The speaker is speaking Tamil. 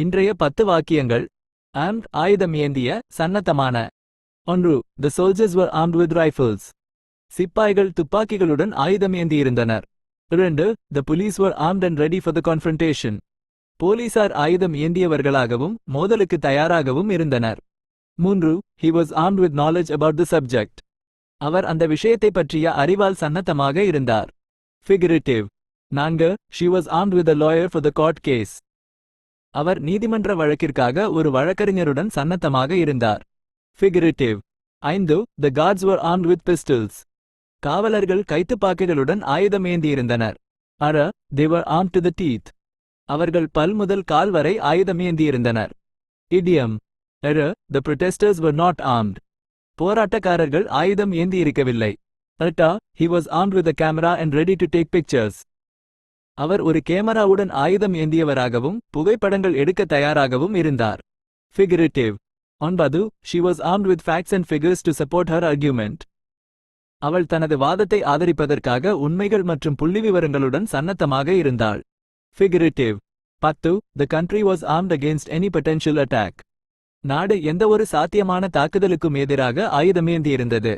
இன்றைய 10 வாக்கியங்கள். armed ஆயுதம் ஏந்திய, சன்னத்தமான. 1. The soldiers were armed with rifles. சிப்பாய்கள் துப்பாக்கிகளுடன் ஆயுதம் ஏந்தியிருந்தனர். 2. The police were armed and ready for the confrontation. போலீசார் ஆயுதம் ஏந்தியவர்களாகவும் மோதலுக்கு தயாராகவும் இருந்தனர். 3. He was armed with knowledge about the subject. அவர் அந்த விஷயத்தை பற்றிய அறிவால் சன்னத்தமாக இருந்தார். Figurative. 4. She was armed with a lawyer for the court case. அவர் நீதிமன்ற வழக்கிற்காக ஒரு வழக்கறிஞருடன் சன்னத்தமாக இருந்தார். Figurative. 5. The guards were armed with pistols. காவலர்கள் கைத்துப்பாக்கிகளுடன் ஆயுதம் ஏந்தியிருந்தனர். 6. They were armed to the teeth. அவர்கள் பல் முதல் கால் வரை ஆயுதம் ஏந்தியிருந்தனர். Idiom. 7. The protesters were not armed. போராட்டக்காரர்கள் ஆயுதம் ஏந்தியிருக்கவில்லை. 8. He was armed with a camera and ready to take pictures. அவர் ஒரு கேமராவுடன் ஆயுதம் ஏந்தியவராகவும் புகைப்படங்கள் எடுக்க தயாராகவும் இருந்தார். Figurative. 9. She was armed with facts and figures to support her argument. அவள் தனது வாதத்தை ஆதரிப்பதற்காக உண்மைகள் மற்றும் புள்ளிவிவரங்களுடன் சன்னத்தமாக இருந்தாள். Figurative. 10. The country was armed against any potential attack. நாடு எந்தவொரு சாத்தியமான தாக்குதலுக்கும் எதிராக ஆயுதமேந்தியிருந்தது.